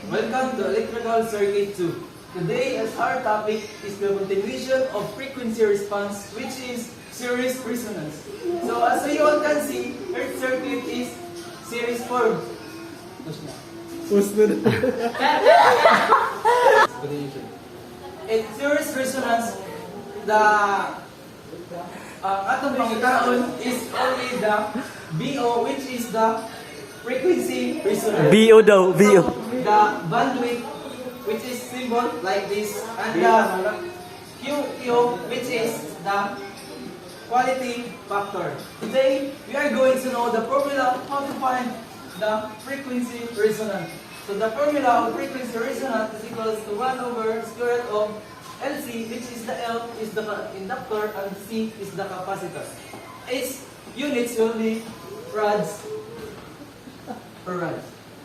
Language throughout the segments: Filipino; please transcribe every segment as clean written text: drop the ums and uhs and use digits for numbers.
Welcome to Electrical Circuit 2. Today, as our topic is the continuation of frequency response, which is series resonance. So, as you all can see, Earth circuit is series form. In series resonance, the atong pangitaon is only the BO, which is the frequency resonance. BO daw, BO. So, the bandwidth, which is symbol like this, and the QQ, which is the quality factor. Today, we are going to know the formula how to find the frequency resonance. So the formula of frequency resonance is equals to 1 over square root of LC, which is the L is the inductor and C is the capacitor. Its units will be rads per rad.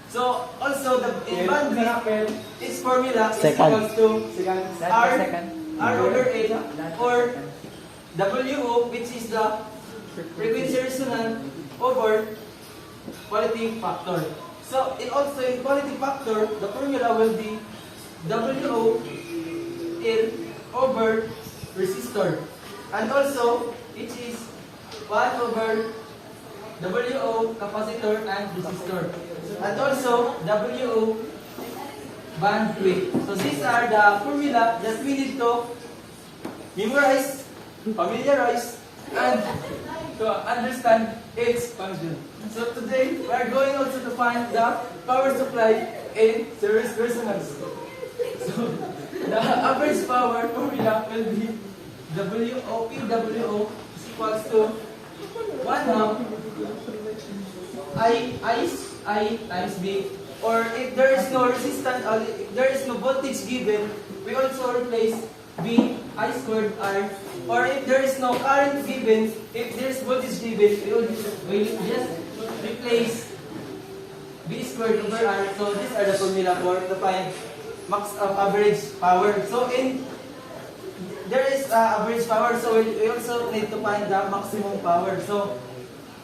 So also the in bandwidth, its formula is equals to R over A or WO, which is the frequency resonance over quality factor. So in quality factor, the formula will be WO L over resistor, and also it is 1 over WO capacitor and resistor, and also WO bandwidth. So these are the formula that we need to memorize, familiarize, and to understand its function. So today we are going also to find the power supply in series resonance. So the average power formula will be PWO is equals to 1 half I times B. Or if there is no resistance, if there is no voltage given, we also replace B I squared R. Or if there is no current given, if there is voltage given, we will just replace B squared over R. So these are the formula for to find max average power. So there is average power, so we also need to find the maximum power. So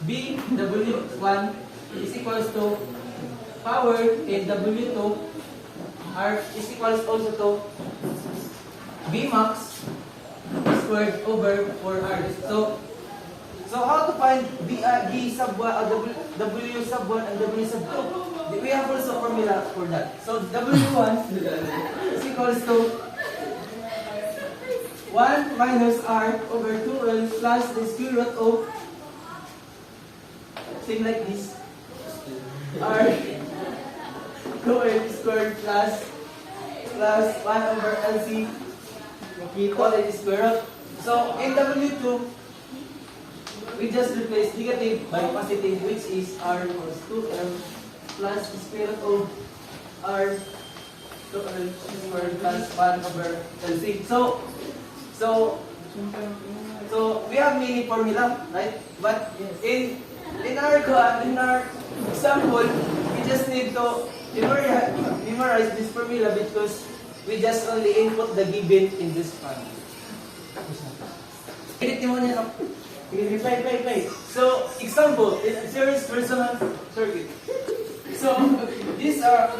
BW1 is equals to power in W2 R is equals also to B max squared over 4R. So how to find B sub 1, W sub 1 and W sub 2? We have also formula for that. So W1 is equals to 1 minus R over 2L plus the square root of, same like this, R 2L squared plus 1 over LC quality square root. So in W2, we just replace negative by positive, which is R equals 2L plus the square root of R 2L squared plus 1 over LC. So we have many formula, right? But in our example, we just need to memorize this formula because we just only input the given in this file. So example, in series resonance circuit. So these are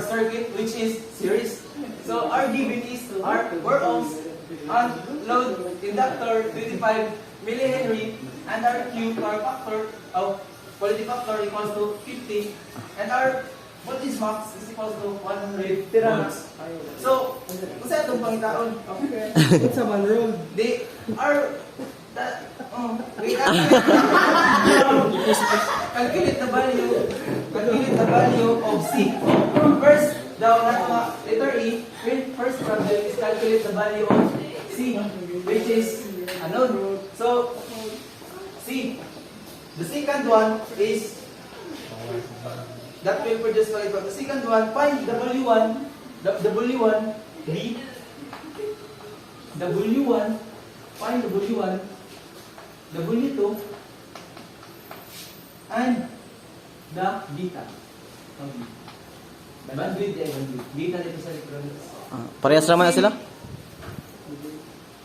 circuit which is series. So our given is R 4 ohms and load inductor 25 millihenry, and our Q power factor of quality factor equals to 50, and our voltage max is equals to 100 volts. So kung sa itong pangitaon, It's a man roll. they are calculate the value of C. First, daw na letter E, first problem is calculate the value of C, which is anode. So C. The second one is that will produce value. The second one, find W1, B, W1, find W1, W2, and the beta. Bandwidth. Beta dito sa electronics. Parehas naman na sila?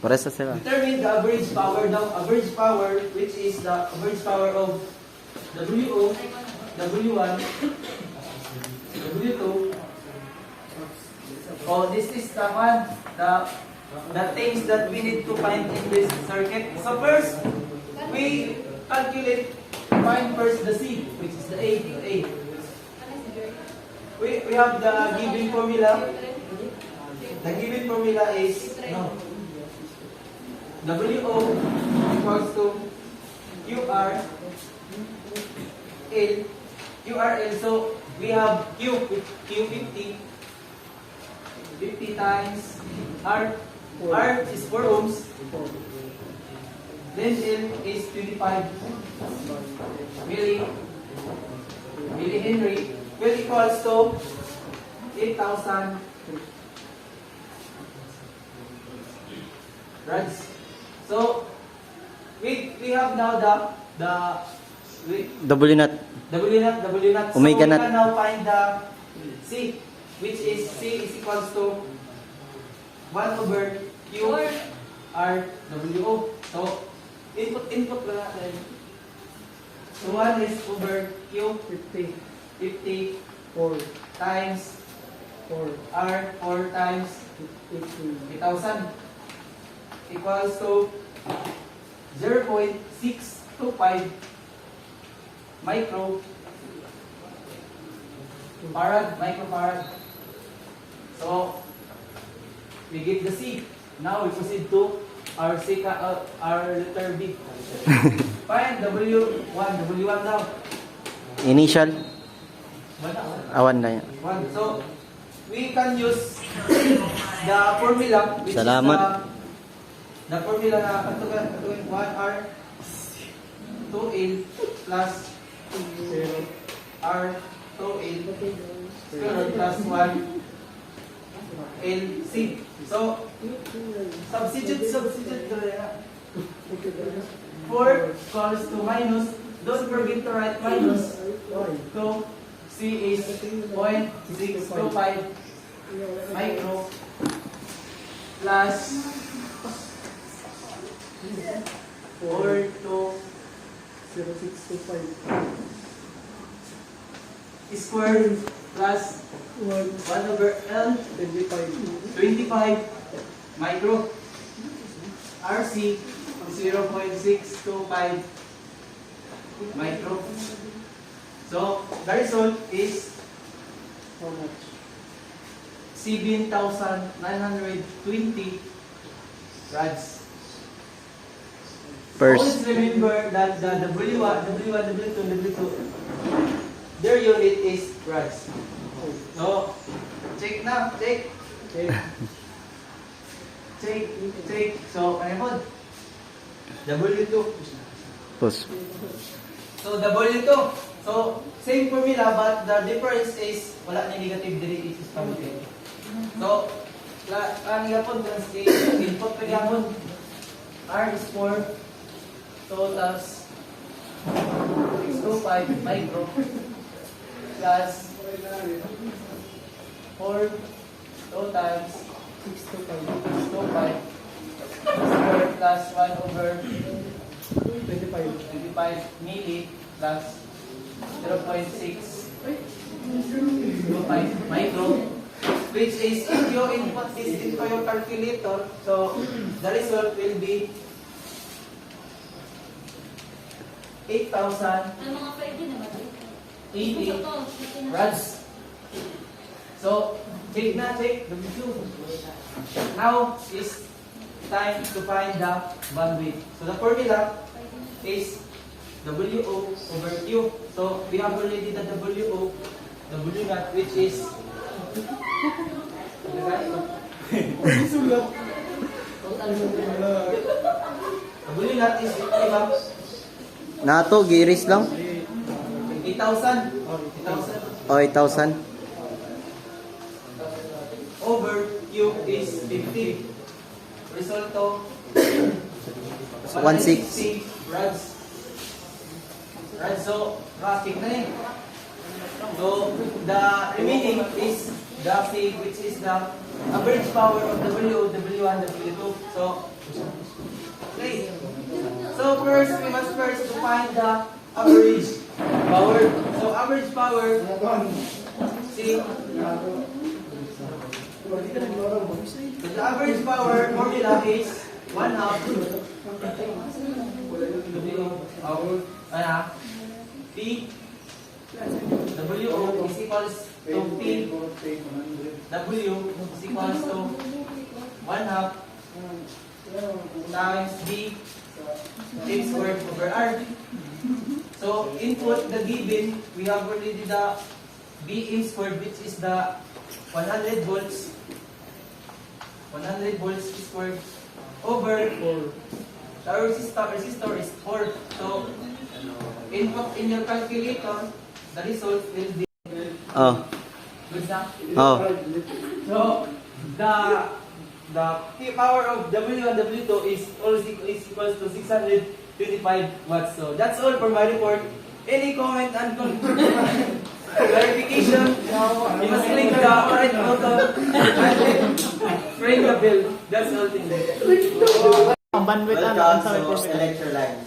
Parehas na sila. Determine the average power daw. Average power, which is the average power of WO, W1, W2, Oh, this is the one, the things that we need to find in this circuit. So first, we find first the C, which is the A. We have the given formula. The given formula is WO equals to QRL. So we have Q 50 times R. R is 4 ohms. Then L is 25 millihenry, will equals to 8,000 rods. So we have now W naught. W naught. Omega so we naught. can now find the C, which is C is equals to 1 over Q R WO. So input lang natin. So 1 is over Q 50 4, times 4, R 4 times 18. 8,000 equals to 0.625 microfarad. So we get the C. Now we proceed to our letter B. Find W1 now. Initial. Wala. Awan na yan. 1. So we can use the formula, which Salamat. is the formula na katuwin 1R 2L plus R 2L square root plus 1 LC. So substitute 4 calls to minus. Don't forget to write minus. So C is 0.625 micro plus 4 to 0625. square plus 1 over L 25 micro. RC 0.625 micro. So the result is How much? 7,920 rods. First. Always remember that the W1, W2, W2, their unit is rods. So check na, check. So ano mo? W2. Pus. So W2. So same formula but the difference is wala na negative diri is positive. So ani gapon translate input pa gyapon. R is 4 totals 625 micro plus 4 times 625 square plus 1 over 25 milli plus 0.625 micro, which is if you input this into your calculator, so the result will be 8,080 rods. So check na, check W2. Now is time to find the bandwidth. So the formula is WO over Q. So we have already the WO, W naught, which is W naught is Nato, giris lang. 8,000 O, 8,000. over Q is 50. Resulto 160 rods. Right, so traffic na eh. So the remaining is the C, which is the average power of W, W1, W2. So okay. So first we must to find the average power. So average power C So the average power formula is 1 half P WO is equals to P W is equals to 1 half times B T squared over R. So input the given, we have already the B in squared, which is the 100 volts. 100 volts squared over the resistor is 4. So input in your calculator, the result will be Oh. good na? Oh. So the key power of W and W2 is equals to 625 watts. So that's all for my report. Any comment and clarification, you must click the right button and ring the bell. That's all thing there. Ang bandwidth Welcome sa report. to Lecture Line.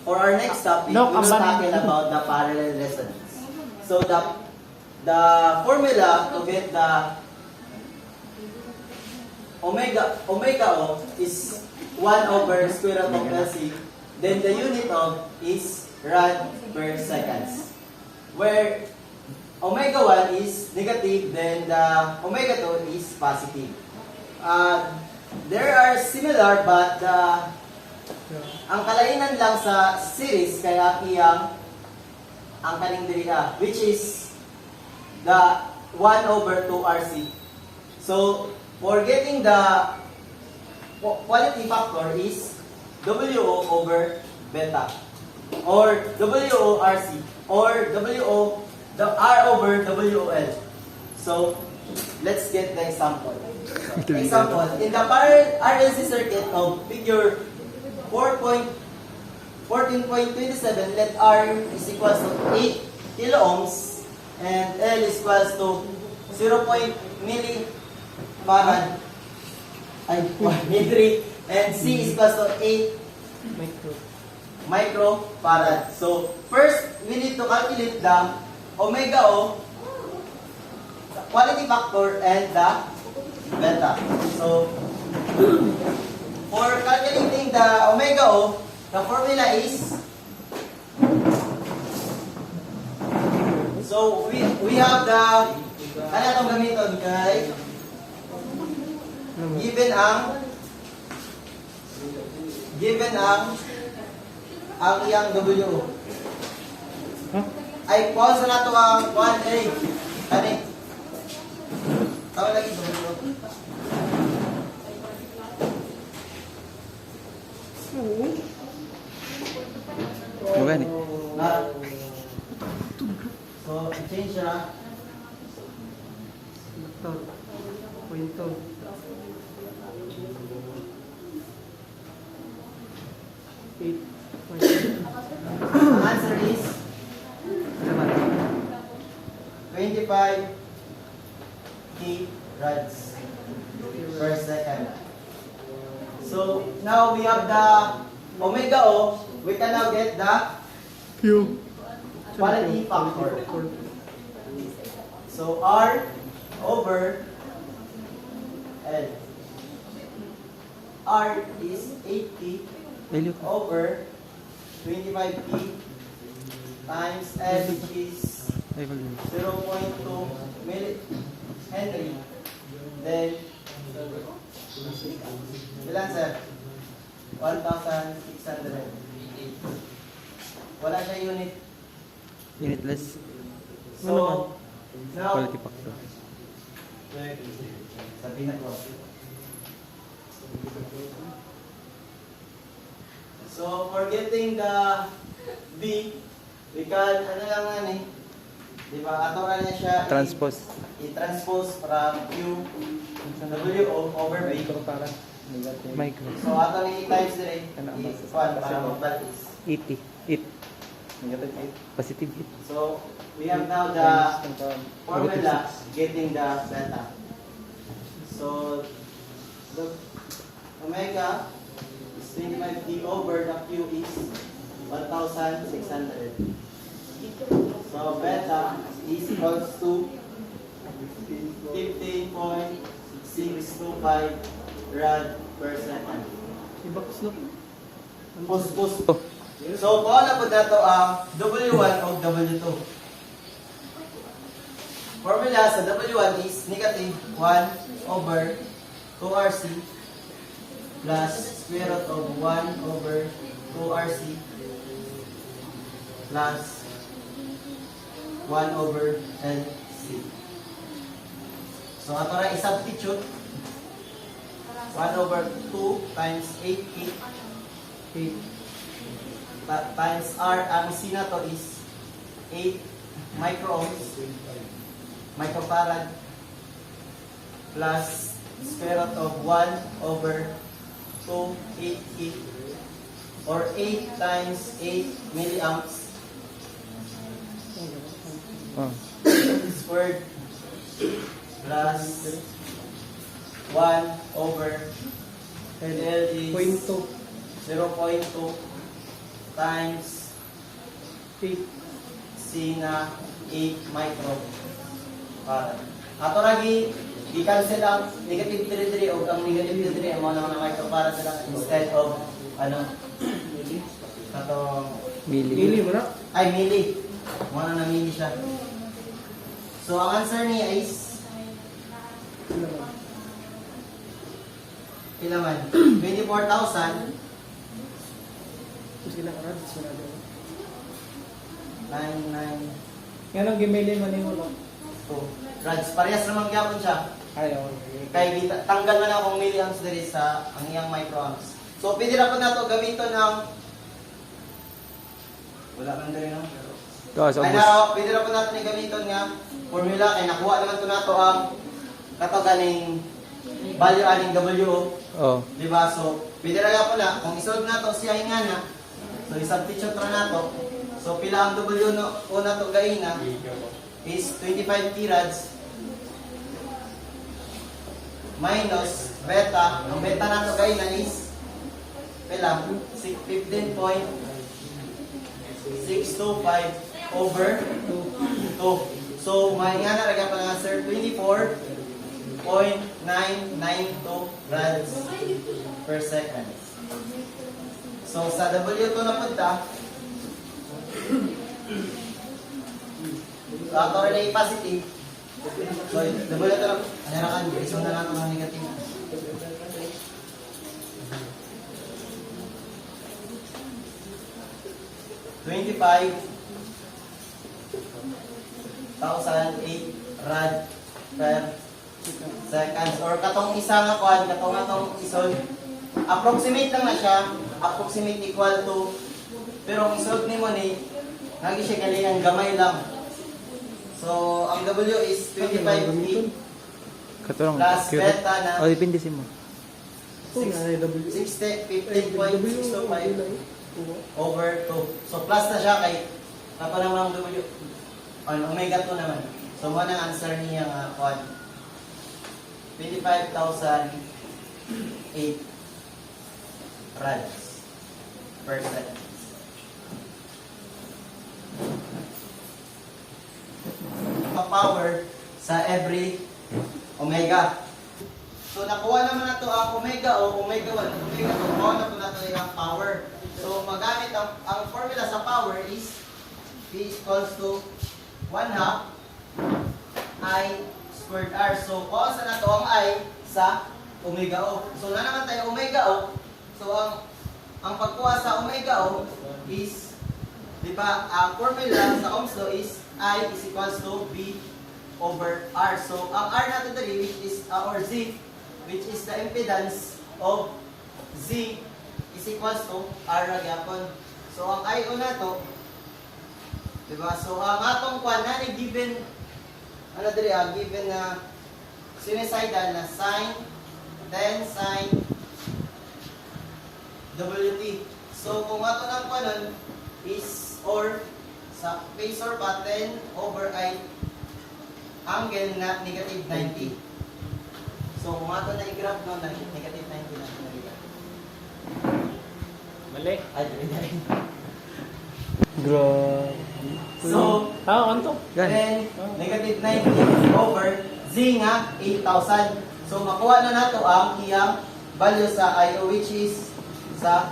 For our next topic, we No, will ang tackle about the parallel resonance. So the formula to get the omega O is 1 over square root of LC. Then the unit of is rad per seconds. Where omega 1 is negative, then the omega 2 is positive. There are similar but ang kalainan lang sa series kaya iyang ang kaning diri which is the 1 over 2 RC. So for getting the quality factor is WO over beta or WO RC or WO the R over WOL. So let's get the example. Example, in the RLC circuit of figure 14.27, let R is equals to 8 kilo ohms and L is equals to 0. millifarad Henry and C is equals to 8 microfarad. So first we need to calculate the omega O, the quality factor, and the beta. So for calculating the omega O, the formula is, so we have the ano itong gamiton kay given ang iyang WO. Ay pause na to ang 1A kani tawa lagi WO. Magani. So change na. Kwento. Ang answer is 25 rads per second. So now we have the omega O. We can now get the quality factor. So R over L. R is 80 over 25P times L, which is 0.2 millihenry. Then, ilan sir? 1,600. Wala siya unit. Unitless. So, now, Quality factor. sabihin na ko. So, for getting the B, we can, ano lang nga ni, di ba, ato ka niya siya Transpose. i-transpose from Q W over B. Micro. So, ato ni i-times dire, i-1 para mag-balance. 80. 8. Positive 8. So, we have now the formula getting the beta. So, the omega is 25D over the Q is 1,600. So, beta is equals to 15.5 625 rad per second. Ibakos no. Pus. So, kung na po na ito ang W1 o W2. Formula sa W1 is negative 1 over 2RC plus square root of 1 over 2RC plus 1 over LC. So, ato na i-substitute 1 over 2 times 8 times R. Ang C na to is 8 microohms, microfarad plus square root of 1 over 2, 8 or 8 times 8 milliamps squared plus 1 over L is 0.2 0.2 times 8. C na 8 microfarad. Ato lagi i-cancel ang negative 33 o ang negative 33 ang mga microfarad sila instead of ano katong Mili mo na. ay milli. Muna na milli siya. So ang answer niya is ilan man? 24,000 Sila karad sila daw. 992 Yan ang gimili man nimo no. rads. Parehas naman gyapon siya. Ayaw. Kay tanggal man akong milliamps diri sa ang iyang microamps. So pwede ra po nato gamiton ng wala man diri no. Ay na pwede ra po nato ni gamiton nga formula kay nakuha naman to nato ang katoganing value aning W. Oh. Di ba? So pwede ra gyapon na kung isolve nato siya ingana. So i-substitute ra nato. So pila ang W no una to gaina is 25 rads minus beta. Ang beta nato gaina is pila 15.625 over 2. So maingana ra gyapon ang answer 24.992 rads per second. So sa W2 na punta, so ato rin ay positive. So W2 na, anarakan, iso na natin ang negative. $25,008 rad per seconds or katong isa nga kuan katong atong isol approximate lang na siya, approximate equal to pero ang isol nimo ni lagi siya galingan gamay lang. So ang W is 25 Katulong. plus beta na Oh, ipindisin mo. 15.625 over 2. So plus na siya kay kato naman ang W on omega 2 naman. So mo ang answer niya nga kuan 25,008 rads per second. Power sa every omega. So nakuha naman nato ang omega o omega 1, omega 2, kuha na po nato yung power. So magamit ang formula sa power is P equals to 1/2 I squared R. So kuha sa nato ang I sa omega O. So na naman tayo omega O. So ang pagkuha sa omega O is, di ba, ang formula sa Ohm's law is I is equals to B over R. So ang R natin dali which is or Z, which is the impedance of Z is equals to R ra gyapon. So ang I o nato, di ba? So ang atong kwan na given ano dali given na sinusoidal na sine 10 sine WT. So kung ato nang kwanon is or sa phasor pa 10 over I angle na negative 90. So kung ato na i-graph no na negative 90 na nalila. Mali. Ay, dali. Grabe. So, Anto? Gan. then negative 90 over Z nga 8,000. So makuha na nato ang iyang value sa IO, which is sa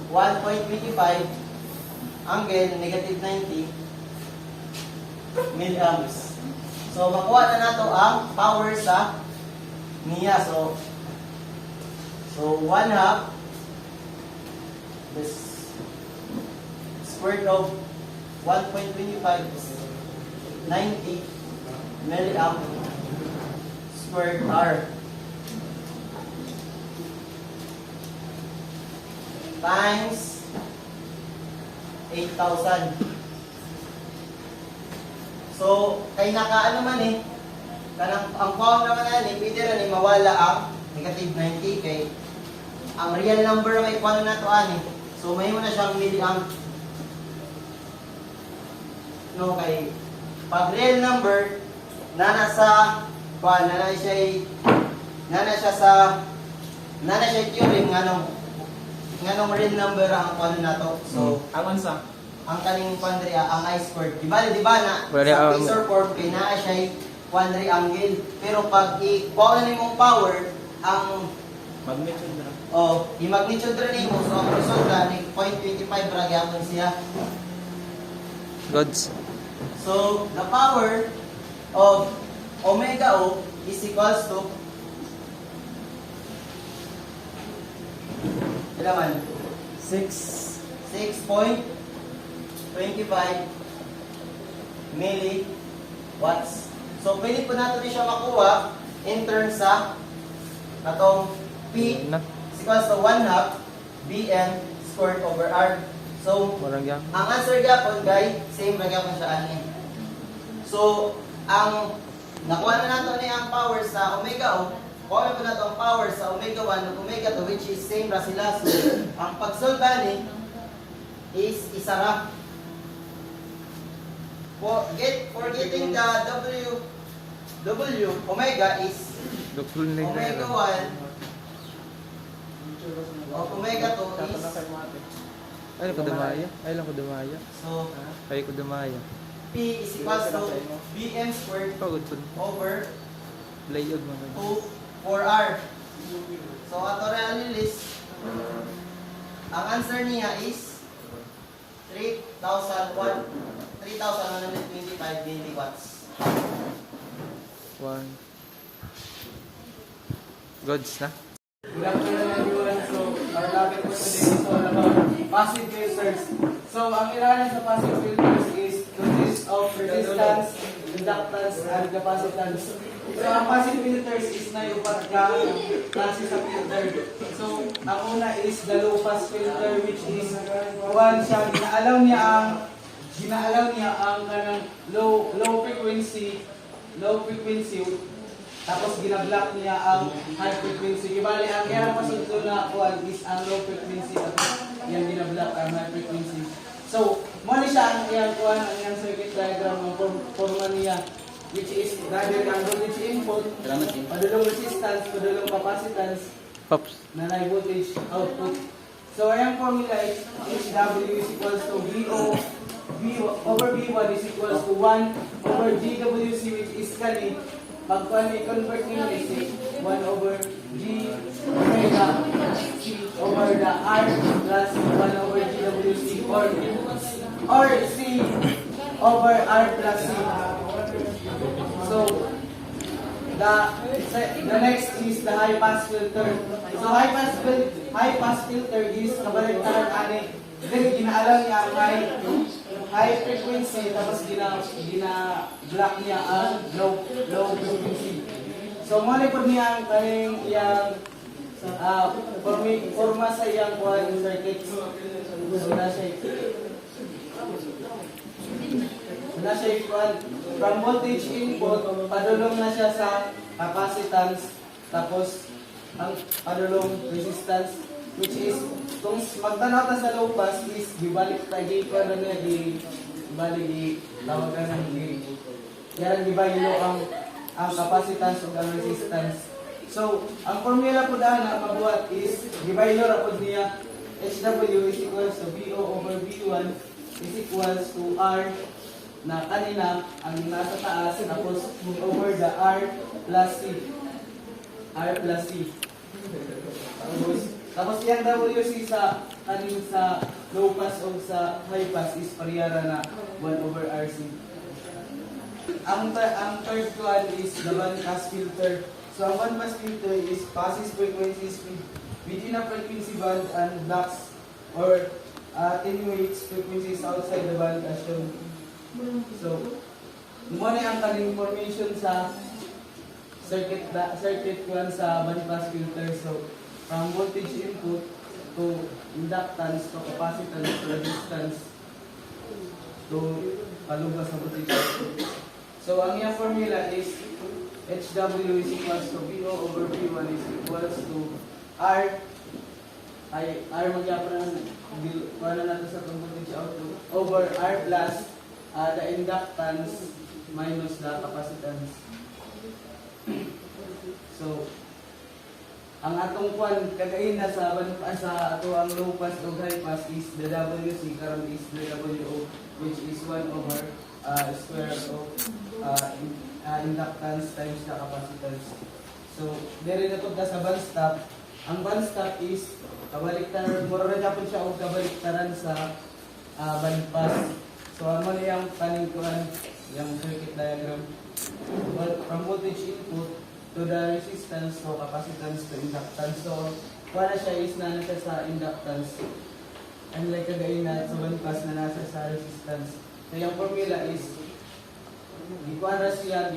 1.25 angle negative 90 milliamps. So makuha na nato ang power sa niya. So 1/2 this square root of 1.25 is 90 milliamp squared hour times 8,000. So, kay nakaano man kanang ang power naman na pwede rin mawala ang negative 90 kay ang real number na may kuha na ito So, may mo na siyang milliamp. No, kay pag real number nana sa kuha nana siya theorem nganong real number ang kuha na to. So, Ang unsa? ang kaning pandria ang I squared. Di ba na Pwede, sa phasor form kay naa siya quadri angle. Pero pag i-kuha na nimong power ang Magnitude na. yung magnitude ra nimo so ang resulta ni 0.25 ra gyapon siya. Gods. So the power of omega O is equals to ilaman 6.25 milliwatts. So pwede po natin siya makuha in terms sa atong P Na. is equals to 1/2 Bm squared over R. So Walang yang. ang answer gyapon guys, same ra gyapon siya ani. So ang nakuha na nato ni ang power sa omega O, kuha na nato ang power sa omega 1 ug omega 2 which is same ra sila. So ang pag-solve ni is isa ra. Forgetting the W omega is Doktor na omega 1 o omega 2 is Ay, lang ko dumaya. Ay, lang ko dumaya. so Ay, ko dumaya. P is equals to Bm squared Pagod po. over Layod mo. 2 4R. So ato ra ang list. Ang answer niya is 3,125 milliwatts. One. Gods na. Good afternoon everyone. So, our topic for today is all about passive filters. So, ang ilalim sa passive filters is consist of resistance, inductance, and capacitance. So, ang passive filters is na yung klase sa filter. So, ang una is the low pass filter which is one siya, ginaalam niya ang kanang low frequency tapos ginablock niya ang high frequency. Ibali ang kaya pasunod na kuan is ang low frequency tapos yan ginablock ang high frequency. So, mo siya ang iyang kuan ang iyang circuit diagram ng forma niya which is dahil ang voltage input, padulong resistance, padulong capacitance, Pops. na high voltage output. So, ang formula is HW is equals to VO over V1 is equals to 1 over GWC which is kani pag i-convert nyo is 1 over G omega C over the R plus 1 over GWC or C over R plus C. So, the next is the high pass filter. So, high pass filter is kabaliktaran ani. Then, ginaalam niya ang high frequency tapos gina-block niya ang low frequency. So, mali po niya ang kaning iyang forma sa iyang circuit. So, na siya from voltage input, padulong na siya sa capacitance, tapos ang padulong resistance, which is, kung magtanaw ta sa low pass, is gibalik tayo ko na niya, gibalik, tawag ka ng yan, gibaylo ang capacitance o ang resistance. So, ang formula po dahil na mabuhat is, gibaylo rapod niya, HW is equals to VO over V1 is equals to R na kanina ang nasa taas tapos over the R plus C. R plus C. Tapos yung WC sa kanin sa low pass o sa high pass is parehara na 1 over RC. Ang third one is the band pass filter. So ang band pass filter is passes frequencies within a frequency band and blocks or attenuates frequencies outside the band as shown. So, muna ang kaning information sa circuit one sa band pass filter. So, from voltage input to inductance to capacitance to resistance to palugas sa voltage output. So, ang iyang formula is HW is equals to PO over P1 is equals to R magyapon na nato sa voltage output over R plus the inductance minus the capacitance. So, ang atong kwan kagain na sa ato ang low pass o high pass is the WC karon is the WO which is 1 over square root of inductance times the capacitance. So, diri na to sa band stop. Ang band stop is kabaliktaran, mura na po siya o kabaliktaran sa band pass. So, ano na yung kaning kuhan, yung circuit diagram. From voltage input to the resistance to capacitance to inductance. So, para siya is na nasa sa inductance. Unlike kagayin na sa band pass na nasa sa resistance. So, yung formula is ikuara siya,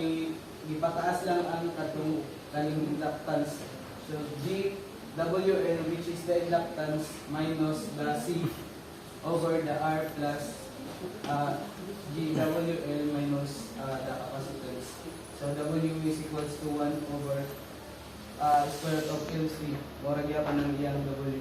ipataas lang ang katong kaning inductance. So, GWL which is the inductance minus the C over the R plus GWL minus the capacitance. So, W is equals to 1 over square root of LC. Mora gyapon ang iyang W.